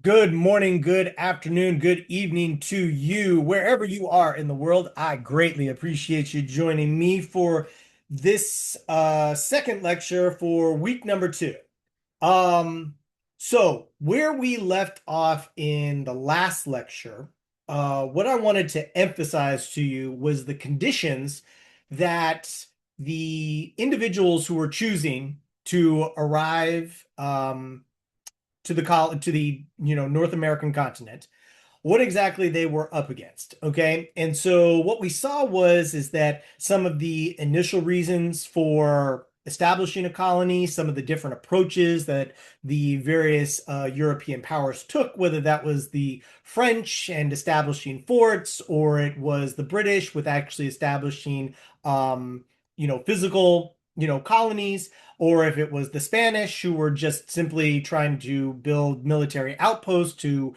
Good morning, good afternoon, good evening to you, wherever you are in the world. I greatly appreciate you joining me for this second lecture for week number two. Um, so where we left off in the last lecture, what I wanted to emphasize to you was the conditions that the individuals who were choosing to arrive to the North American continent, what exactly they were up against. Okay. And so what we saw is that some of the initial reasons for establishing a colony, some of the different approaches that the various European powers took, whether that was the French and establishing forts, or it was the British with actually establishing, physical, colonies, or if it was the Spanish who were just simply trying to build military outposts to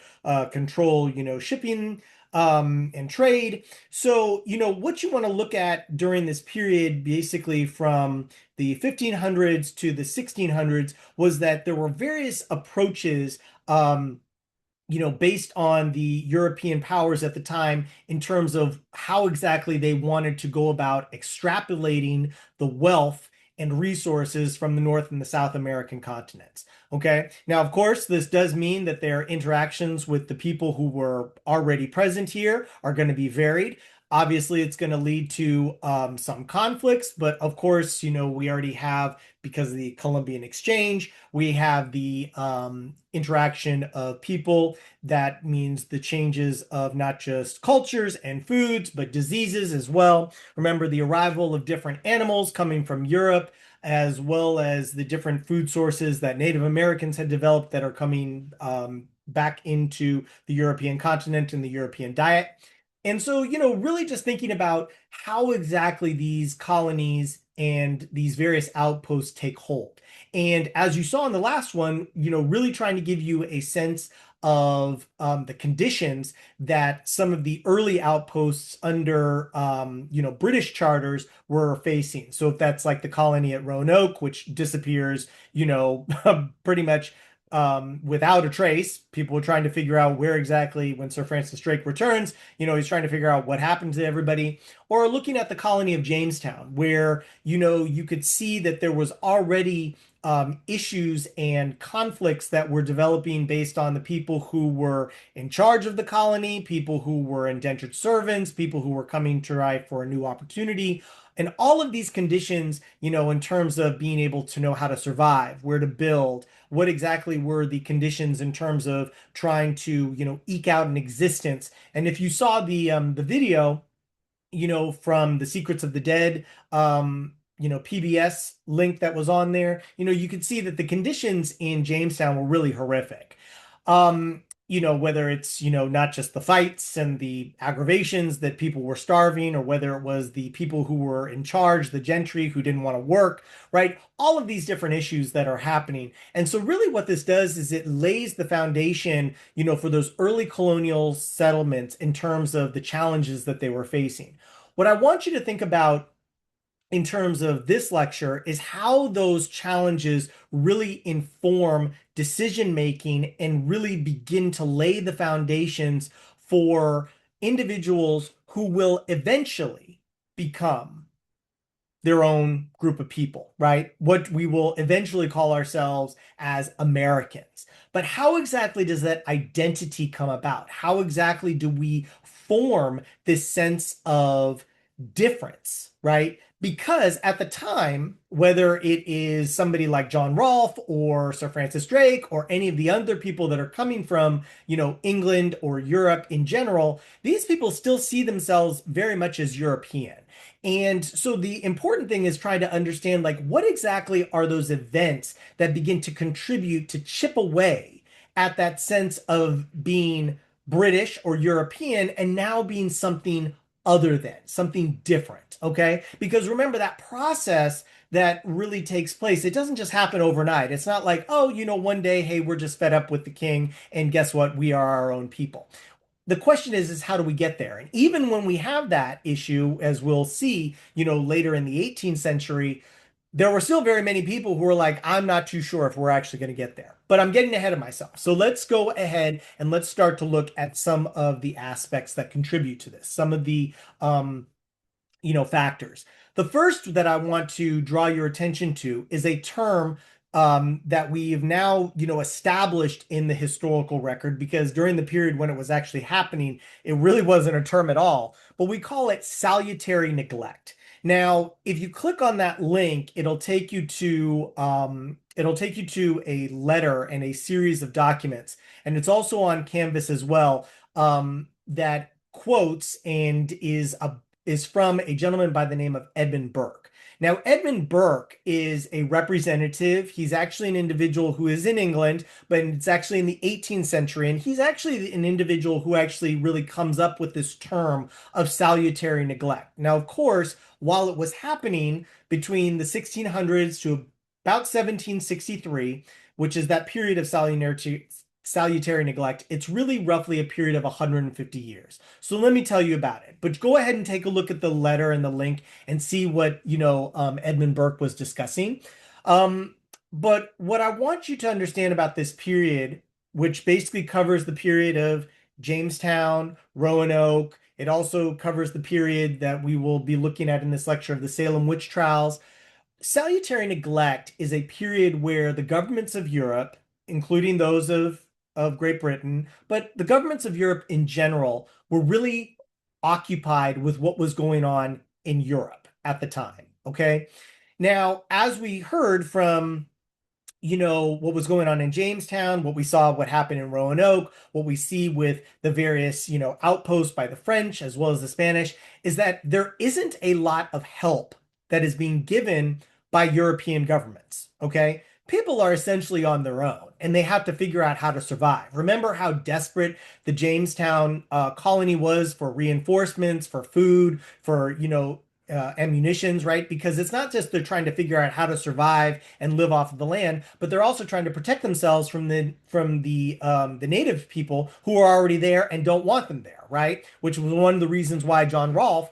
control, shipping and trade. So, what you want to look at during this period, basically from the 1500s to the 1600s, was that there were various approaches. Based on the European powers at the time in terms of how exactly they wanted to go about extrapolating the wealth and resources from the North and the South American continents. Okay. Now, of course, this does mean that their interactions with the people who were already present here are going to be varied. Obviously, it's going to lead to some conflicts, but of course, we already have, because of the Columbian Exchange, we have the interaction of people. That means the changes of not just cultures and foods, but diseases as well. Remember the arrival of different animals coming from Europe, as well as the different food sources that Native Americans had developed that are coming back into the European continent and the European diet. And so, really just thinking about how exactly these colonies and these various outposts take hold. And as you saw in the last one, really trying to give you a sense of the conditions that some of the early outposts under, British charters were facing. So if that's like the colony at Roanoke, which disappears, pretty much without a trace. People were trying to figure out where exactly, when Sir Francis Drake returns, he's trying to figure out what happened to everybody. Or looking at the colony of Jamestown, where, you could see that there was already issues and conflicts that were developing based on the people who were in charge of the colony, people who were indentured servants, people who were coming to try for a new opportunity. And all of these conditions, in terms of being able to know how to survive, where to build, what exactly were the conditions in terms of trying to, eke out an existence. And if you saw the video, from the Secrets of the Dead, PBS link that was on there, you could see that the conditions in Jamestown were really horrific. Whether it's, not just the fights and the aggravations that people were starving, or whether it was the people who were in charge, the gentry who didn't want to work, right? All of these different issues that are happening. And so really what this does is it lays the foundation, for those early colonial settlements in terms of the challenges that they were facing. What I want you to think about in terms of this lecture is how those challenges really inform decision making and really begin to lay the foundations for individuals who will eventually become their own group of people, right? What we will eventually call ourselves as Americans. But how exactly does that identity come about? How exactly do we form this sense of difference, right? Because at the time, whether it is somebody like John Rolfe or Sir Francis Drake or any of the other people that are coming from, England or Europe in general, these people still see themselves very much as European. And so the important thing is trying to understand, like, what exactly are those events that begin to contribute to chip away at that sense of being British or European and now being something other than, something different. Okay. Because remember that process that really takes place, it doesn't just happen overnight. It's not like, oh, one day, hey, we're just fed up with the king, and guess what? We are our own people. The question is how do we get there? And even when we have that issue, as we'll see, later in the 18th century, there were still very many people who were like, I'm not too sure if we're actually going to get there, but I'm getting ahead of myself. So let's go ahead and let's start to look at some of the aspects that contribute to this, some of the um, factors. The first that I want to draw your attention to is a term that we've now, established in the historical record, because during the period when it was actually happening, it really wasn't a term at all, but we call it salutary neglect. Now, if you click on that link, it'll take you to a letter and a series of documents, and it's also on Canvas as well, that quotes and is from a gentleman by the name of Edmund Burke. Now, Edmund Burke is a representative. He's actually an individual who is in England, but it's actually in the 18th century. And he's actually an individual who actually really comes up with this term of salutary neglect. Now, of course, while it was happening between the 1600s to about 1763, which is that period of salutary neglect, it's really roughly a period of 150 years. So let me tell you about it. But go ahead and take a look at the letter and the link and see what, Edmund Burke was discussing. But what I want you to understand about this period, which basically covers the period of Jamestown, Roanoke, it also covers the period that we will be looking at in this lecture of the Salem witch trials. Salutary neglect is a period where the governments of Europe, including those of Great Britain, but the governments of Europe in general were really occupied with what was going on in Europe at the time. Okay. Now, as we heard from what was going on in Jamestown, what we saw, what happened in Roanoke, what we see with the various, outposts by the French as well as the Spanish, is that there isn't a lot of help that is being given by European governments. Okay. People are essentially on their own and they have to figure out how to survive. Remember how desperate the Jamestown colony was for reinforcements, for food, for, ammunitions, right? Because it's not just they're trying to figure out how to survive and live off of the land, but they're also trying to protect themselves from the native people who are already there and don't want them there, right? Which was one of the reasons why John Rolfe,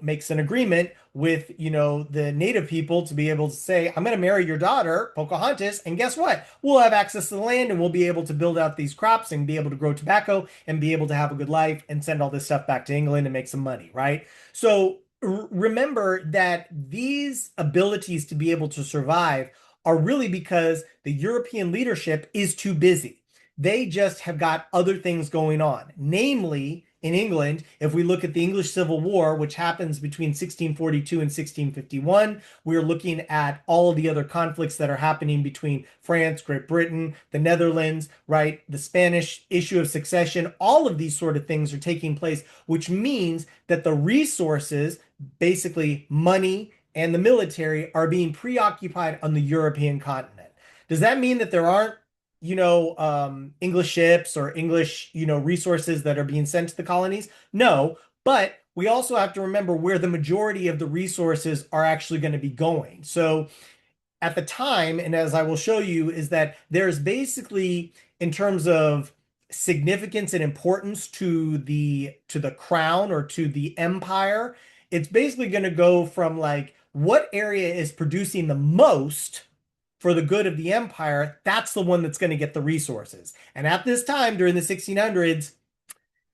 makes an agreement with, the native people to be able to say, I'm going to marry your daughter, Pocahontas, and guess what? We'll have access to the land and we'll be able to build out these crops and be able to grow tobacco and be able to have a good life and send all this stuff back to England and make some money, right? So remember that these abilities to be able to survive are really because the European leadership is too busy. They just have got other things going on. Namely, in England, if we look at the English Civil War, which happens between 1642 and 1651, we're looking at all of the other conflicts that are happening between France, Great Britain, the Netherlands, right? The Spanish issue of succession, all of these sort of things are taking place, which means that the resources, basically money and the military, are being preoccupied on the European continent. Does that mean that there aren't English ships or English, resources that are being sent to the colonies? No, but we also have to remember where the majority of the resources are actually going to be going. So at the time, and as I will show you, is that there's basically, in terms of significance and importance to the crown or to the empire, it's basically going to go from like what area is producing the most for the good of the empire, that's the one that's going to get the resources. And at this time, during the 1600s,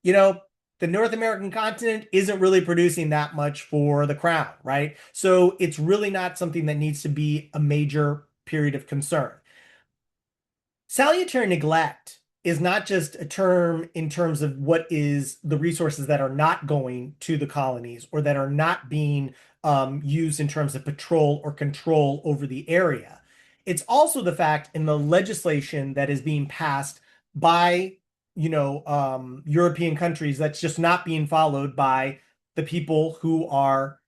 you know, the North American continent isn't really producing that much for the crown, right? So it's really not something that needs to be a major period of concern. Salutary neglect is not just a term in terms of what is the resources that are not going to the colonies or that are not being used in terms of patrol or control over the area. It's also the fact in the legislation that is being passed by, European countries that's just not being followed by the people who are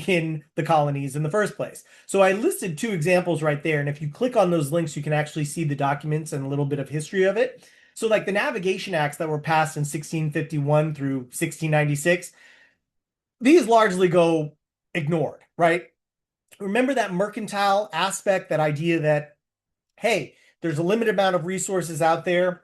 in the colonies in the first place. So I listed two examples right there. And if you click on those links, you can actually see the documents and a little bit of history of it. So like the Navigation Acts that were passed in 1651 through 1696, these largely go ignored, right? Remember that mercantile aspect, that idea that, hey, there's a limited amount of resources out there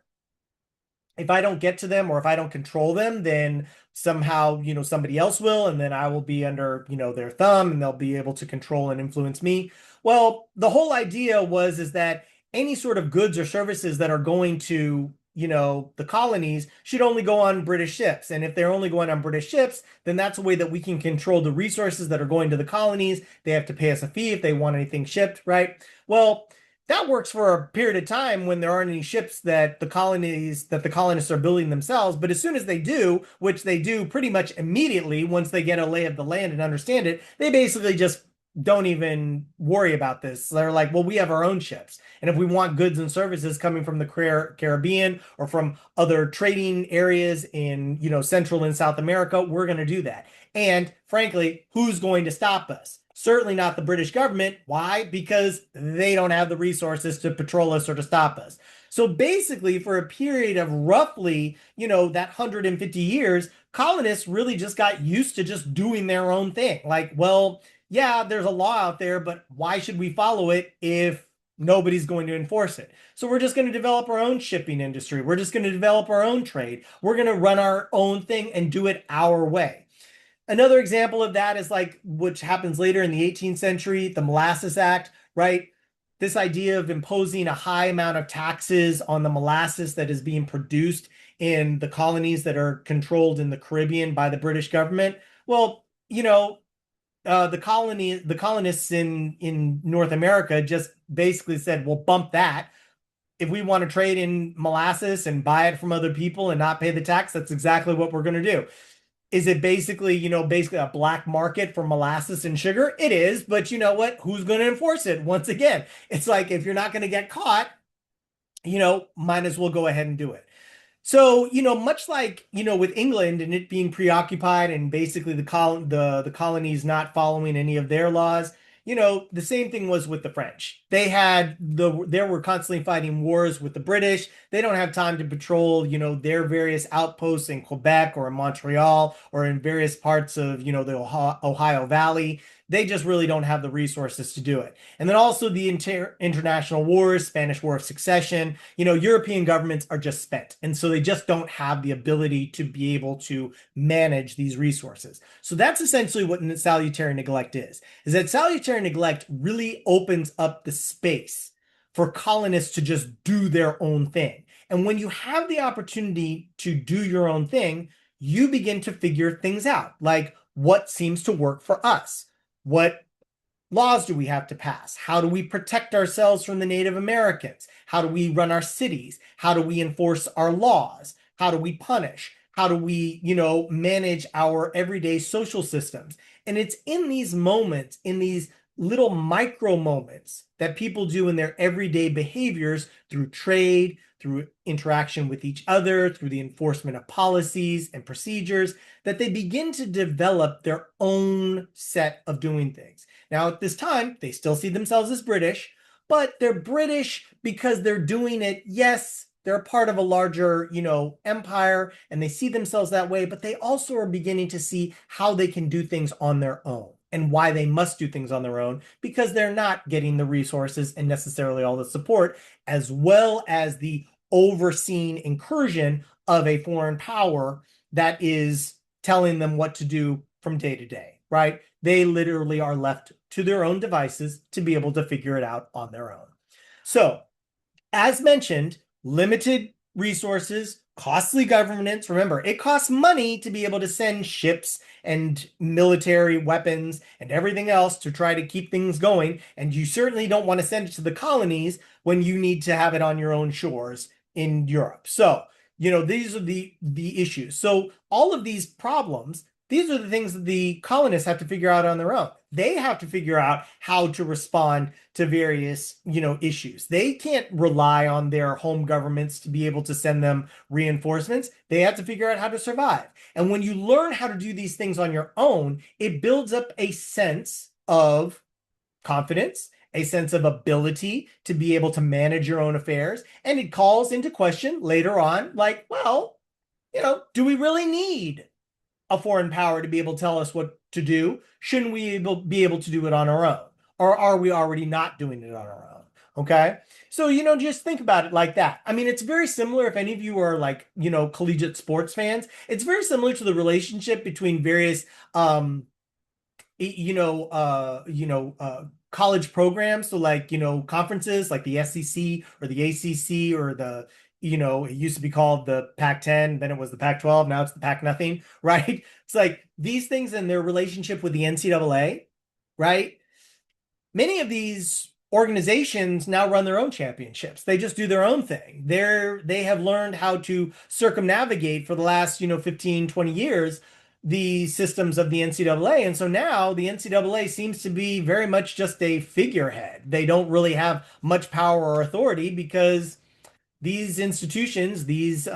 if I don't get to them or if I don't control them, then somehow, somebody else will, and then I will be under, their thumb and they'll be able to control and influence me. Well, the whole idea is that any sort of goods or services that are going to, the colonies should only go on British ships. And if they're only going on British ships, then that's a way that we can control the resources that are going to the colonies. They have to pay us a fee if they want anything shipped, right? Well, that works for a period of time when there aren't any ships that the colonists are building themselves. But as soon as they do, which they do pretty much immediately once they get a lay of the land and understand it, they basically just don't even worry about this. They're like, well, we have our own ships. And if we want goods and services coming from the Caribbean or from other trading areas in, Central and South America, we're going to do that. And frankly, who's going to stop us? Certainly not the British government. Why? Because they don't have the resources to patrol us or to stop us. So basically, for a period of roughly, that 150 years, colonists really just got used to just doing their own thing. Like, well, yeah, there's a law out there, but why should we follow it if nobody's going to enforce it? So we're just going to develop our own shipping industry. We're just going to develop our own trade. We're going to run our own thing and do it our way. Another example of that is like, which happens later in the 18th century, the Molasses Act, right? This idea of imposing a high amount of taxes on the molasses that is being produced in the colonies that are controlled in the Caribbean by the British government. Well, the colonists in North America just basically said, "Well, bump that. If we want to trade in molasses and buy it from other people and not pay the tax, that's exactly what we're going to do." Is it basically a black market for molasses and sugar? It is, but you know what? Who's going to enforce it? Once again, it's like if you're not going to get caught, might as well go ahead and do it. So, much like, with England and it being preoccupied and basically the colonies not following any of their laws, the same thing was with the French. They were constantly fighting wars with the British. They don't have time to patrol, their various outposts in Quebec or in Montreal or in various parts of, the Ohio Valley. They just really don't have the resources to do it. And then also the international wars, Spanish War of Succession, European governments are just spent. And so they just don't have the ability to be able to manage these resources. So that's essentially what salutary neglect is that salutary neglect really opens up the space for colonists to just do their own thing. And when you have the opportunity to do your own thing, you begin to figure things out, like what seems to work for us. What laws do we have to pass? How do we protect ourselves from the Native Americans? How do we run our cities? How do we enforce our laws? How do we punish? How do we, manage our everyday social systems? And it's in these moments, in these little micro moments that people do in their everyday behaviors through trade, through interaction with each other, through the enforcement of policies and procedures, that they begin to develop their own set of doing things. Now, at this time, they still see themselves as British, but they're British because they're doing it. Yes, they're a part of a larger, empire, and they see themselves that way, but they also are beginning to see how they can do things on their own and why they must do things on their own because they're not getting the resources and necessarily all the support, as well as the overseen incursion of a foreign power that is telling them what to do from day to day, right? They literally are left to their own devices to be able to figure it out on their own. So, as mentioned, limited resources, costly governance. Remember, it costs money to be able to send ships and military weapons and everything else to try to keep things going. And you certainly don't want to send it to the colonies when you need to have it on your own shores in Europe. So, these are the issues. So all of these problems, these are the things that the colonists have to figure out on their own. They have to figure out how to respond to various, issues. They can't rely on their home governments to be able to send them reinforcements. They have to figure out how to survive. And when you learn how to do these things on your own, it builds up a sense of confidence, a sense of ability to be able to manage your own affairs. And it calls into question later on, like, well, do we really need a foreign power to be able to tell us what to do? Shouldn't we be able to do it on our own? Or are we already not doing it on our own? Okay. So, just think about it like that. I mean, it's very similar if any of you are like, collegiate sports fans. It's very similar to the relationship between various um college programs. So like, conferences like the SEC or the ACC or it used to be called the Pac-10, then it was the Pac-12, now it's the Pac-nothing, right? It's like these things and their relationship with the NCAA, right? Many of these organizations now run their own championships. They just do their own thing. They have learned how to circumnavigate for the last, 15, 20 years the systems of the NCAA. And so now the NCAA seems to be very much just a figurehead. They don't really have much power or authority because these institutions, these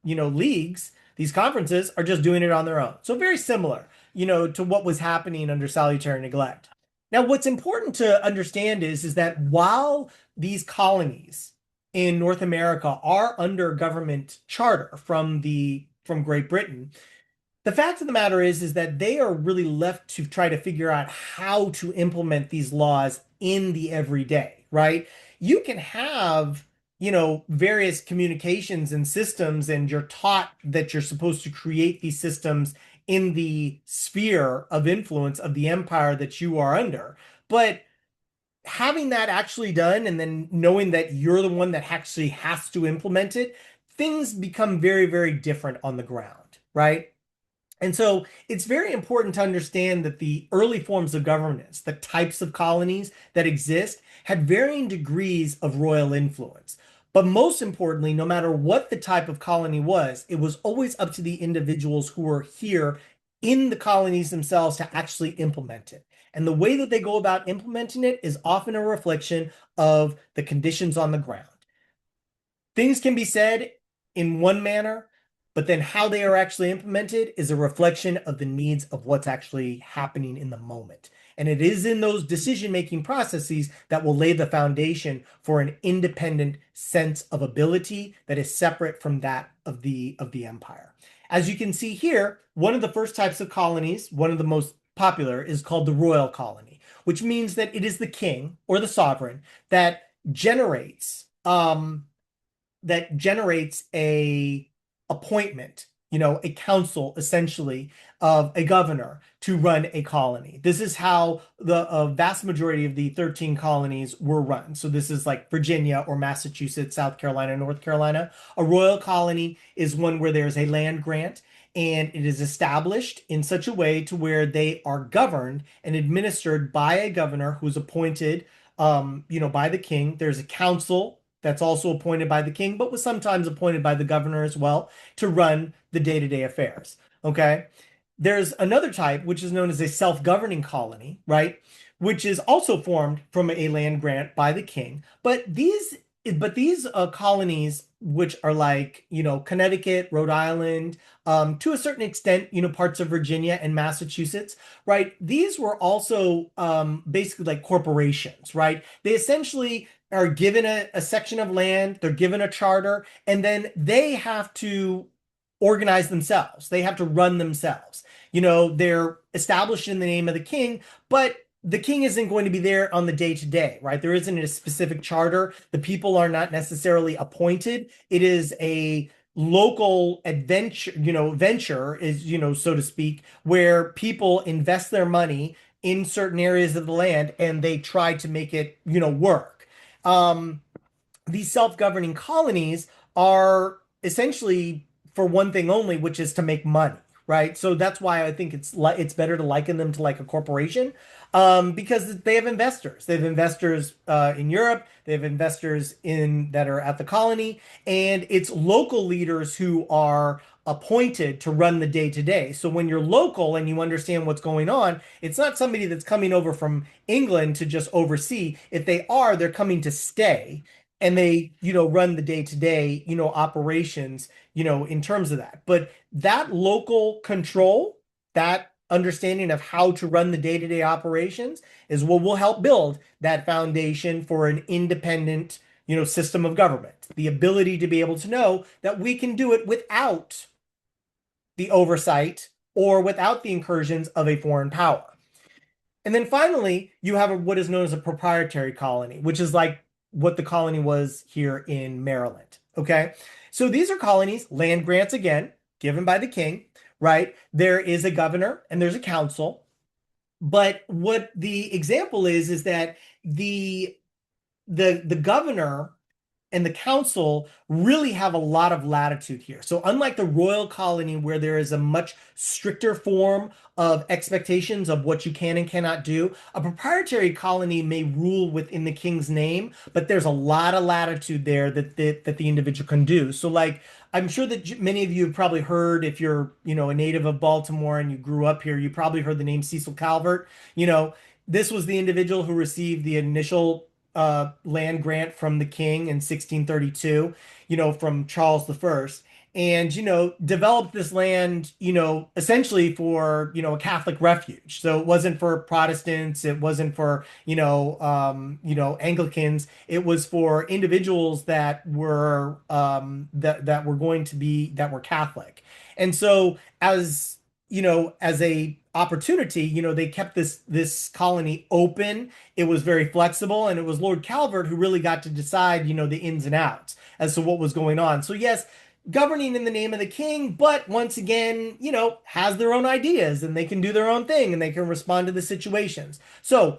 leagues, these conferences are just doing it on their own. So very similar, to what was happening under salutary neglect. Now, what's important to understand is that while these colonies in North America are under government charter from Great Britain, the fact of the matter is that they are really left to try to figure out how to implement these laws in the everyday, right? You can have, various communications and systems, and you're taught that you're supposed to create these systems in the sphere of influence of the empire that you are under. But having that actually done and then knowing that you're the one that actually has to implement it, things become very, very different on the ground, right? And so it's very important to understand that the early forms of governance, the types of colonies that exist, had varying degrees of royal influence. But most importantly, no matter what the type of colony was, it was always up to the individuals who were here in the colonies themselves to actually implement it. And the way that they go about implementing it is often a reflection of the conditions on the ground. Things can be said in one manner, but then how they are actually implemented is a reflection of the needs of what's actually happening in the moment. And it is in those decision-making processes that will lay the foundation for an independent sense of ability that is separate from that of the empire. As you can see here, one of the first types of colonies, one of the most popular, is called the royal colony, which means that it is the king or the sovereign that generates a appointment, a council essentially of a governor to run a colony. This is how the vast majority of the 13 colonies were run. So this is like Virginia or Massachusetts, South Carolina, North Carolina. A royal colony is one where there's a land grant and it is established in such a way to where they are governed and administered by a governor who's appointed by the king. There's a council that's also appointed by the king, but was sometimes appointed by the governor as well to run the day-to-day affairs. Okay. There's another type, which is known as a self-governing colony, right? Which is also formed from a land grant by the king. But these colonies, which are like, Connecticut, Rhode Island, to a certain extent, parts of Virginia and Massachusetts, right? These were also basically like corporations, right? They essentially are given a section of land, they're given a charter, and then they have to organize themselves. They have to run themselves. They're established in the name of the king, but the king isn't going to be there on the day to day, right? There isn't a specific charter. The people are not necessarily appointed. It is a local adventure, venture is, so to speak, where people invest their money in certain areas of the land and they try to make it, work. Um, these self-governing colonies are essentially for one thing only, which is to make money, right? So that's why I think it's better to liken them to like a corporation, because they have investors. They have investors in Europe. They have investors in that are at the colony, and it's local leaders who are appointed to run the day to day. So when you're local and you understand what's going on, it's not somebody that's coming over from England to just oversee. If they are, they're coming to stay and they, run the day-to-day, operations, in terms of that. But that local control, that understanding of how to run the day-to-day operations is what will help build that foundation for an independent, system of government. The ability to be able to know that we can do it without the oversight or without the incursions of a foreign power. And then finally, you have what is known as a proprietary colony, which is like what the colony was here in Maryland. Okay. So these are colonies, land grants again, given by the king, right? There is a governor and there's a council. But what the example is that the the governor and the council really have a lot of latitude here. So unlike the royal colony where there is a much stricter form of expectations of what you can and cannot do, a proprietary colony may rule within the king's name, but there's a lot of latitude there that the individual can do. So like I'm sure that many of you have probably heard, if you're, a native of Baltimore and you grew up here, you probably heard the name Cecil Calvert. You know, this was the individual who received the initial land grant from the king in 1632, from Charles I, and, developed this land, essentially for, a Catholic refuge. So it wasn't for Protestants, it wasn't for, Anglicans. It was for individuals that were that were going to be that were Catholic. And so as a opportunity, they kept this colony open. It was very flexible, and it was Lord Calvert who really got to decide, the ins and outs as to what was going on. So yes, governing in the name of the king, but once again, has their own ideas and they can do their own thing and they can respond to the situations. So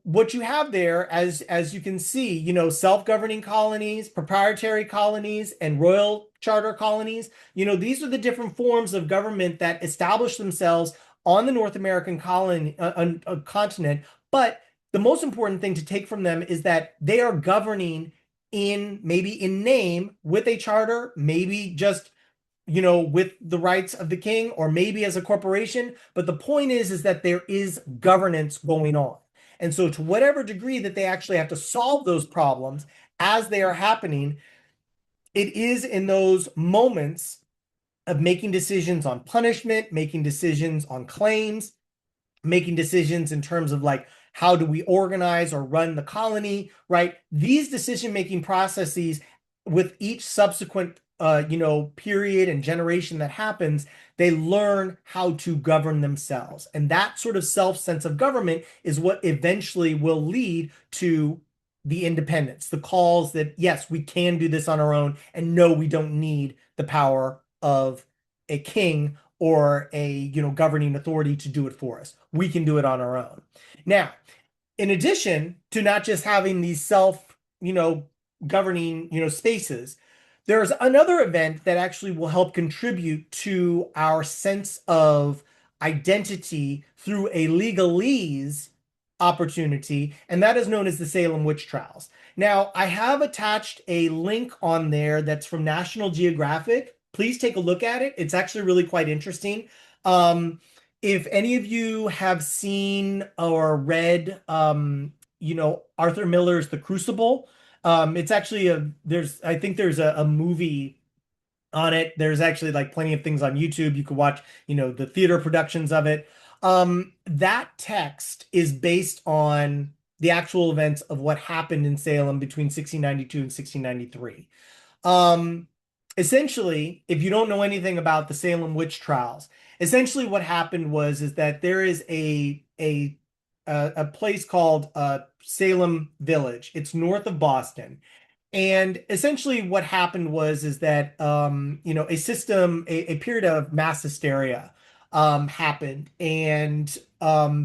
what you have there, as you can see, self-governing colonies, proprietary colonies, and royal charter colonies. These are the different forms of government that establish themselves on the North American continent. But the most important thing to take from them is that they are governing maybe in name with a charter, maybe just with the rights of the king, or maybe as a corporation. But the point is that there is governance going on. And so to whatever degree that they actually have to solve those problems as they are happening, it is in those moments of making decisions on punishment, making decisions on claims, making decisions in terms of like, how do we organize or run the colony, right? These decision-making processes with each subsequent period and generation that happens, they learn how to govern themselves. And that sort of self-sense of government is what eventually will lead to the independence, the calls that, yes, we can do this on our own, and no, we don't need the power of a king or a, governing authority to do it for us. We can do it on our own. Now, in addition to not just having these governing, spaces, there's another event that actually will help contribute to our sense of identity through a legalese opportunity, and that is known as the Salem witch trials. Now, I have attached a link on there that's from National Geographic. Please take a look at it. It's actually really quite interesting. If any of you have seen or read, Arthur Miller's The Crucible, it's actually I think there's a movie on it. There's actually like plenty of things on YouTube. You could watch, the theater productions of it. That text is based on the actual events of what happened in Salem between 1692 and 1693. Essentially, if you don't know anything about the Salem witch trials, essentially what happened is that there is a place called Salem Village. It's north of Boston. And essentially what happened is that a period of mass hysteria happened, and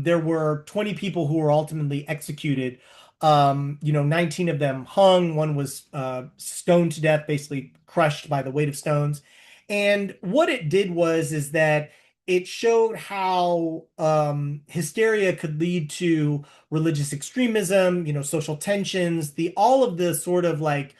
there were 20 people who were ultimately executed. 19 of them hung, one was stoned to death, basically crushed by the weight of stones. And what it did is that it showed how hysteria could lead to religious extremism, social tensions, all of the sort of like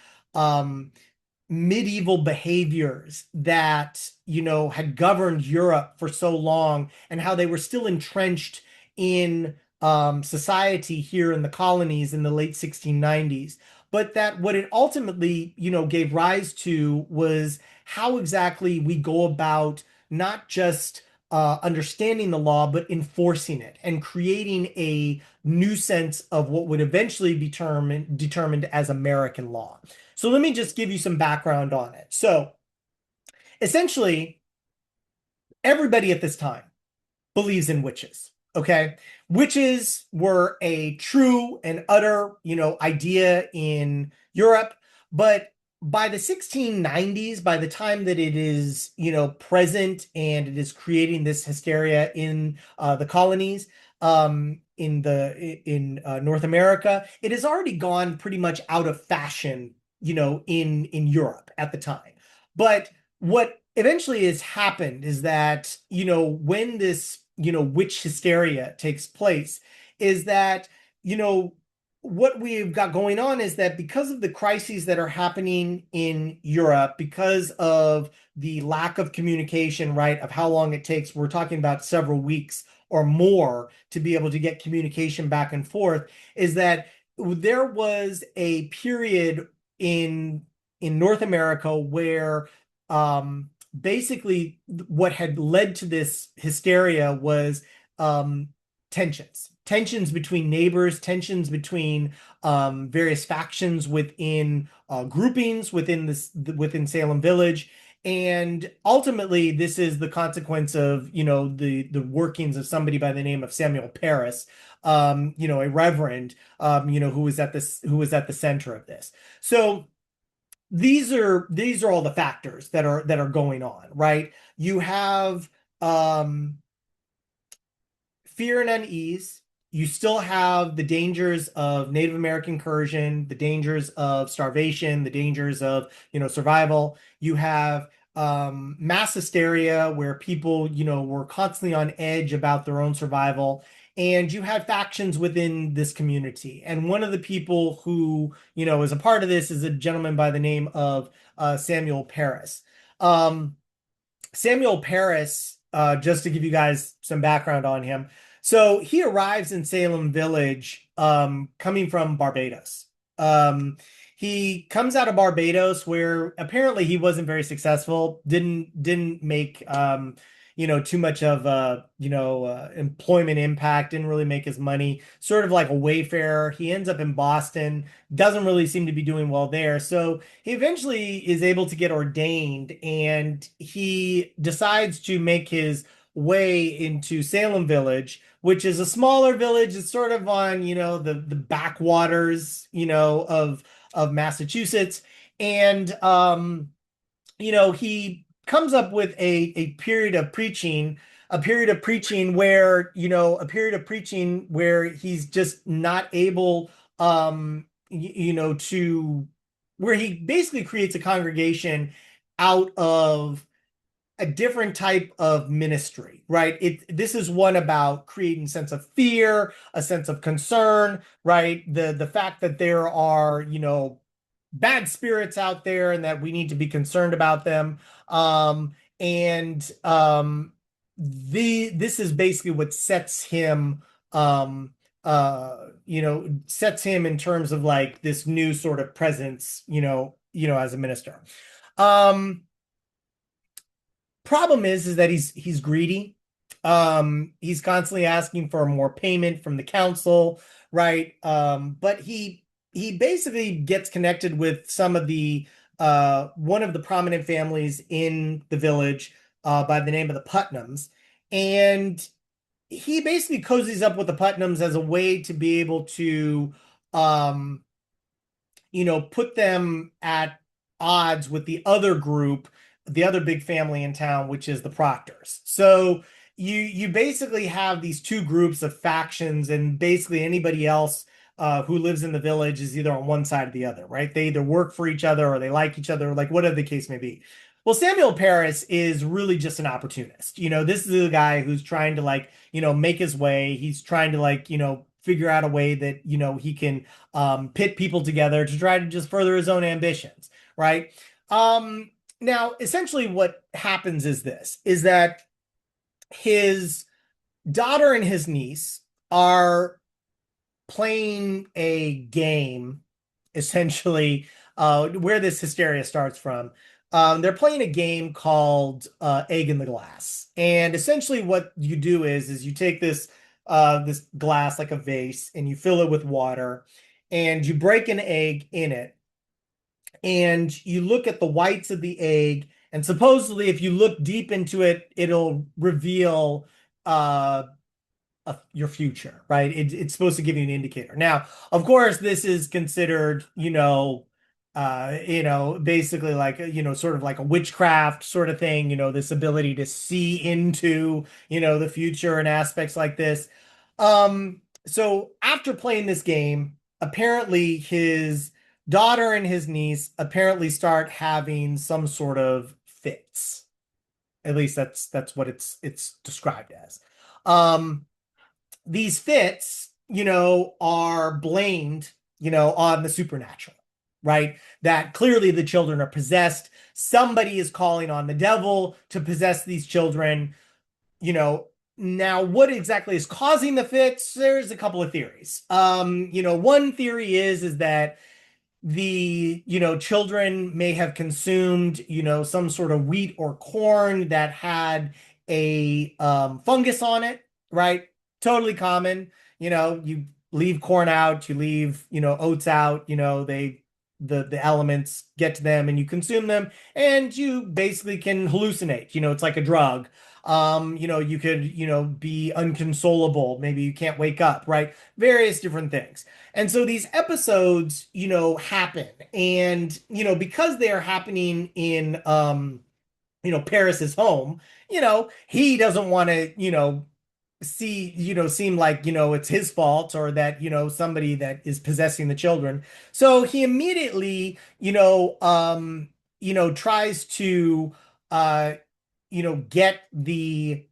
medieval behaviors that, had governed Europe for so long, and how they were still entrenched in society here in the colonies in the late 1690s. But that what it ultimately, gave rise to was how exactly we go about not just understanding the law, but enforcing it and creating a new sense of what would eventually be determined as American law. So let me just give you some background on it. So essentially, everybody at this time believes in witches. Okay. Witches were a true and utter, idea in Europe, but by the 1690s, by the time that it is, present and it is creating this hysteria in the colonies, in North America, it has already gone pretty much out of fashion, in Europe at the time. But what eventually has happened is that, when this, witch hysteria takes place, is that, you know, what we've got going on is that because of the crises that are happening in Europe, because of the lack of communication, right, of how long it takes, we're talking about several weeks or more to be able to get communication back and forth, is that there was a period in North America where basically what had led to this hysteria was um, tensions between neighbors, tensions between various factions within groupings within Salem Village. And ultimately, this is the consequence of, the workings of somebody by the name of Samuel Parris, a reverend, who was at the center of this. So these are all the factors that are going on, right? You have um fear and unease. You still have the dangers of Native American incursion, the dangers of starvation, the dangers of, survival. You have mass hysteria where people, were constantly on edge about their own survival. And you had factions within this community. And one of the people who, is a part of this is a gentleman by the name of Samuel Parris. Um, Samuel Parris, just to give you guys some background on him. So he arrives in Salem Village coming from Barbados. Um, he comes out of Barbados where apparently he wasn't very successful, didn't make too much of a employment impact, didn't really make his money, sort of like a wayfarer. He ends up in Boston, doesn't really seem to be doing well there. So he eventually is able to get ordained and he decides to make his way into Salem Village, which is a smaller village. It's sort of on, the backwaters, of Massachusetts. And he comes up with a period of preaching, a period of preaching where he's just not able, to where he basically creates a congregation out of a different type of ministry, right? This is one about creating a sense of fear, a sense of concern, right? The fact that there are, bad spirits out there and that we need to be concerned about them. And this is basically what sets him sets him in terms of like this new sort of presence, as a minister. Um Problem is that he's greedy. He's constantly asking for more payment from the council, right? But he basically gets connected with some of the one of the prominent families in the village by the name of the Putnams, and he basically cozies up with the Putnams as a way to be able to um put them at odds with the other group, the other big family in town, which is the Proctors. So you basically have these two groups of factions, and basically anybody else who lives in the village is either on one side or the other, right? They either work for each other or they like each other, like whatever the case may be. Well, Samuel Parris is really just an opportunist. This is a guy who's trying to like, make his way. He's trying to like, figure out a way that, he can pit people together to try to just further his own ambitions, right? Now, essentially what happens is this, is that his daughter and his niece are playing a game, essentially, where this hysteria starts from. They're playing a game called Egg in the Glass. And essentially what you do is you take this glass like a vase and you fill it with water and you break an egg in it and you look at the whites of the egg, and supposedly if you look deep into it, it'll reveal uh your future, right? It's supposed to give you an indicator. Now, of course, this is considered, basically like, sort of like a witchcraft sort of thing, this ability to see into, the future and aspects like this. So after playing this game, apparently his daughter and his niece apparently start having some sort of fits. At least that's what it's described as. Um, these fits, are blamed, on the supernatural, right? That clearly the children are possessed. Somebody is calling on the devil to possess these children, you know. Now, what exactly is causing the fits? There's a couple of theories. One theory is that the children may have consumed some sort of wheat or corn that had a fungus on it, right? Totally common. You leave corn out, you leave oats out, the elements get to them and you consume them, and you basically can hallucinate. It's like a drug. You could be unconsolable, maybe you can't wake up, right? Various different things. And so these episodes, happen. And, because they are happening in, Paris's home, he doesn't want to, seem like, it's his fault or that, somebody that is possessing the children. So he immediately, tries to, uh, get the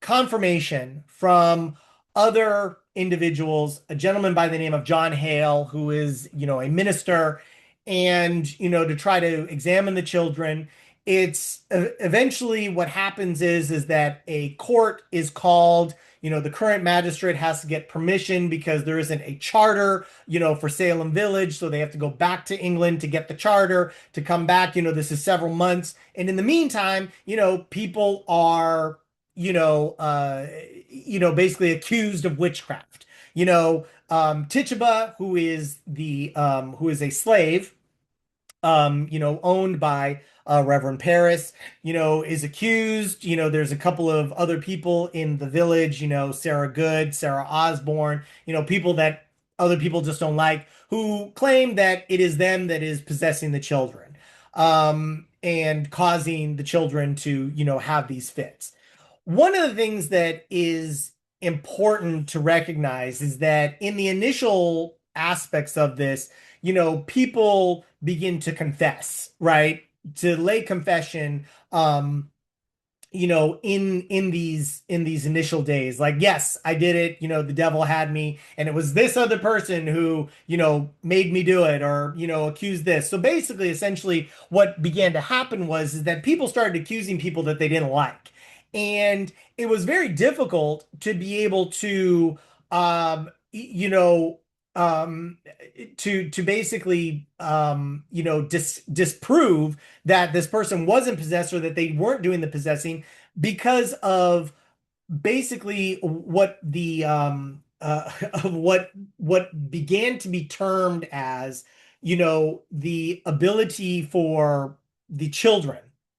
confirmation from other individuals, a gentleman by the name of John Hale, who is, a minister, and, to try to examine the children. It's eventually what happens is that a court is called. The current magistrate has to get permission because there isn't a charter, for Salem Village. So they have to go back to England to get the charter to come back. This is several months. And in the meantime, people are basically accused of witchcraft. Tituba, who is a slave, owned by Reverend Paris, is accused. There's a couple of other people in the village, Sarah Good, Sarah Osborne, people that other people just don't like, who claim that it is them that is possessing the children, and causing the children to, have these fits. One of the things that is important to recognize is that in the initial aspects of this, people begin to confess, right? To lay confession, in these initial days, like, yes, I did it, the devil had me, and it was this other person who, made me do it, or, accused this. So basically, essentially, what began to happen is that people started accusing people that they didn't like. And it was very difficult to be able to, um, to basically, disprove that this person wasn't possessed or that they weren't doing the possessing because of basically what the of what began to be termed as the ability for the children,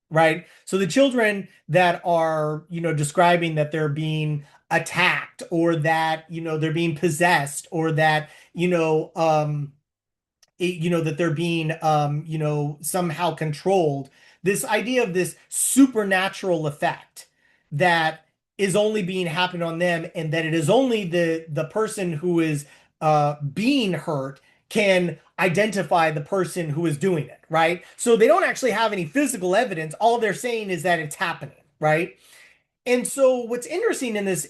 right? So the children that are describing that they're being attacked, or that they're being possessed, or that that they're being somehow controlled. This idea of this supernatural effect that is only being happened on them, and that it is only the person who is being hurt can identify the person who is doing it, right? So they don't actually have any physical evidence. All they're saying is that it's happening, right? And so what's interesting in this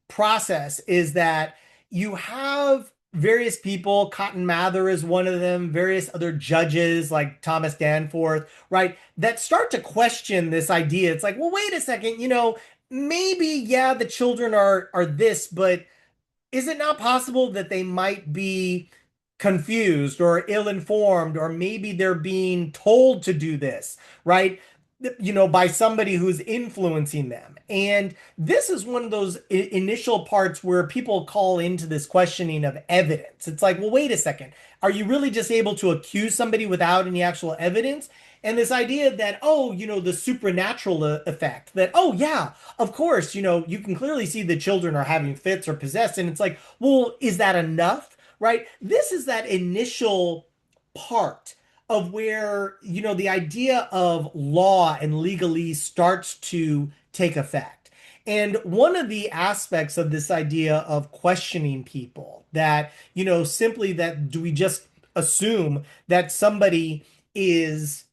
process is that you have various people. Cotton Mather is one of them, various other judges like Thomas Danforth, right, that start to question this idea. It's like, well, wait a second, maybe, yeah, the children are this, but is it not possible that they might be confused or ill-informed, or maybe they're being told to do this, right? By somebody who's influencing them. And this is one of those initial parts where people call into this questioning of evidence. It's like, well, wait a second. Are you really just able to accuse somebody without any actual evidence? And this idea that, oh, the supernatural effect, that, oh, yeah, of course, you can clearly see the children are having fits or possessed. And it's like, well, is that enough? Right? This is that initial part of where, the idea of law and legalese starts to take effect. And one of the aspects of this idea of questioning people that, simply that do we just assume that somebody is,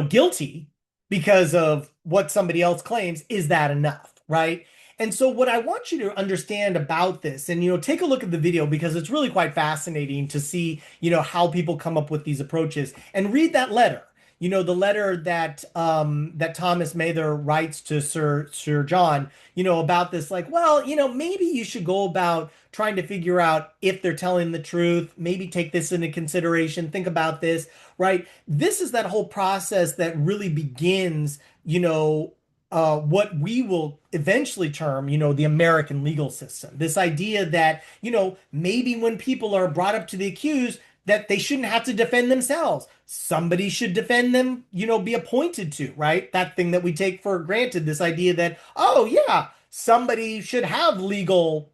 guilty because of what somebody else claims, is that enough, right? And so what I want you to understand about this, and take a look at the video because it's really quite fascinating to see, how people come up with these approaches and read that letter. The letter that that Thomas Mather writes to Sir John, about this, like, well, maybe you should go about trying to figure out if they're telling the truth, maybe take this into consideration, think about this, right? This is that whole process that really begins, what we will eventually term, the American legal system. This idea that, maybe when people are brought up to the accused, that they shouldn't have to defend themselves. Somebody should defend them, be appointed to, right? That thing that we take for granted, this idea that, oh, yeah, somebody should have legal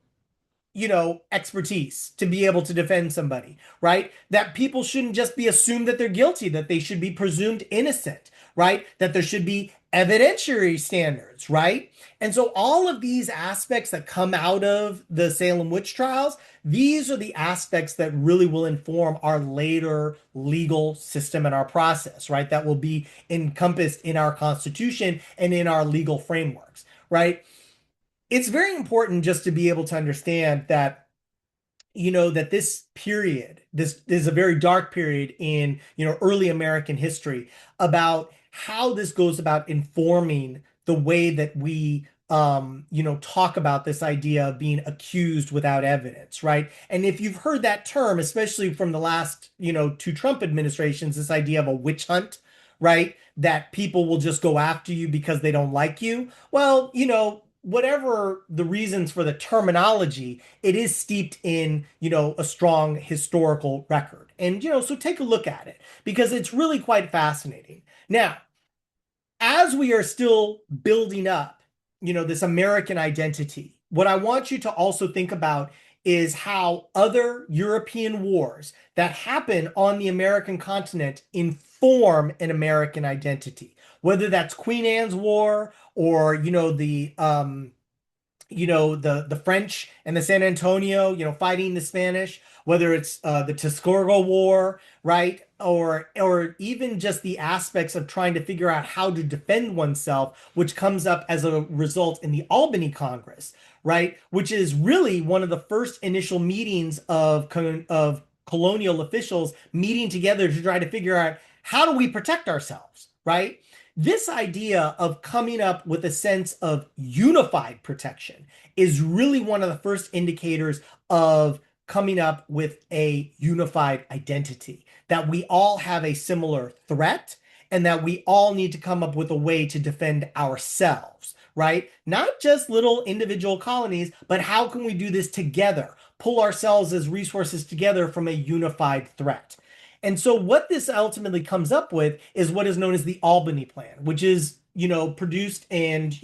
expertise to be able to defend somebody, right? That people shouldn't just be assumed that they're guilty, that they should be presumed innocent, right? That there should be evidentiary standards, right? And so all of these aspects that come out of the Salem witch trials, these are the aspects that really will inform our later legal system and our process, right? That will be encompassed in our Constitution and in our legal frameworks, right? It's very important just to be able to understand that, that this period, this is a very dark period in, early American history, about how this goes about informing the way that we, talk about this idea of being accused without evidence, right? And if you've heard that term, especially from the last, two Trump administrations, this idea of a witch hunt, right? That people will just go after you because they don't like you. Well, whatever the reasons for the terminology, it is steeped in, a strong historical record. And, so take a look at it because it's really quite fascinating. Now, as we are still building up, this American identity, what I want you to also think about is how other European wars that happen on the American continent inform an American identity, whether that's Queen Anne's War or, the French and the San Antonio, fighting the Spanish, whether it's the Tuskegee War, right? Or even just the aspects of trying to figure out how to defend oneself, which comes up as a result in the Albany Congress, right? Which is really one of the first initial meetings of colonial officials meeting together to try to figure out how do we protect ourselves, right? This idea of coming up with a sense of unified protection is really one of the first indicators of coming up with a unified identity, that we all have a similar threat and that we all need to come up with a way to defend ourselves, right? Not just little individual colonies, but how can we do this together, pull ourselves as resources together from a unified threat? And so what this ultimately comes up with is what is known as the Albany Plan, which is, produced and,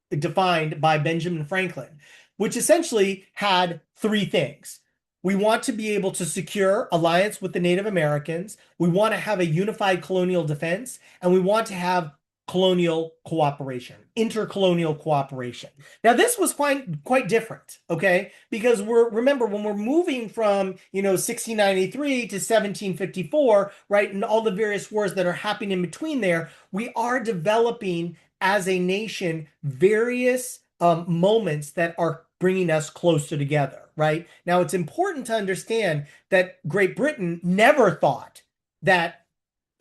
defined by Benjamin Franklin, which essentially had three things. We want to be able to secure alliance with the Native Americans. We want to have a unified colonial defense, and we want to have colonial cooperation, intercolonial cooperation. Now, this was quite different, okay? Because remember when we're moving from 1693 to 1754, right, and all the various wars that are happening in between there, we are developing as a nation various moments that are bringing us closer together, right? Now, it's important to understand that Great Britain never thought that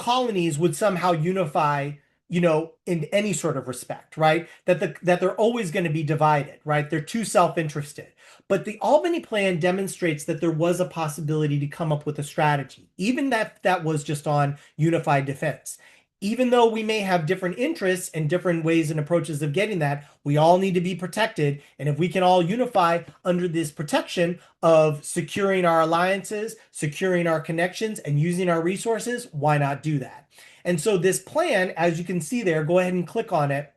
colonies would somehow unify, in any sort of respect, right? That they're always going to be divided, right? They're too self-interested. But the Albany Plan demonstrates that there was a possibility to come up with a strategy, even that was just on unified defense. even though we may have different interests and different ways and approaches of getting that, we all need to be protected. And if we can all unify under this protection of securing our alliances, securing our connections, and using our resources, why not do that? And so this plan, as you can see there, go ahead and click on it,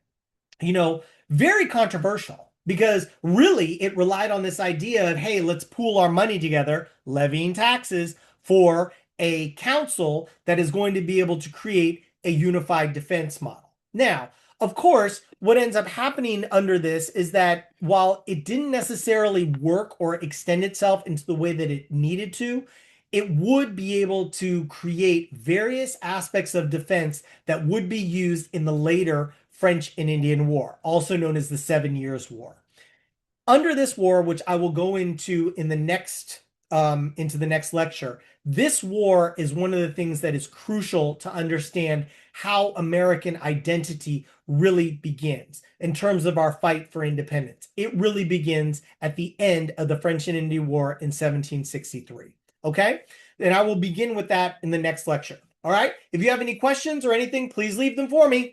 very controversial because really it relied on this idea of, hey, let's pool our money together, levying taxes for a council that is going to be able to create a unified defense model. Now, of course, what ends up happening under this is that while it didn't necessarily work or extend itself into the way that it needed to, it would be able to create various aspects of defense that would be used in the later French and Indian War, also known as the 7 Years' War. Under this war, which I will go into in the next into the next lecture, this war is one of the things that is crucial to understand how American identity really begins in terms of our fight for independence. It really begins at the end of the French and Indian War in 1763. Okay? And I will begin with that in the next lecture. All right? If you have any questions or anything, please leave them for me.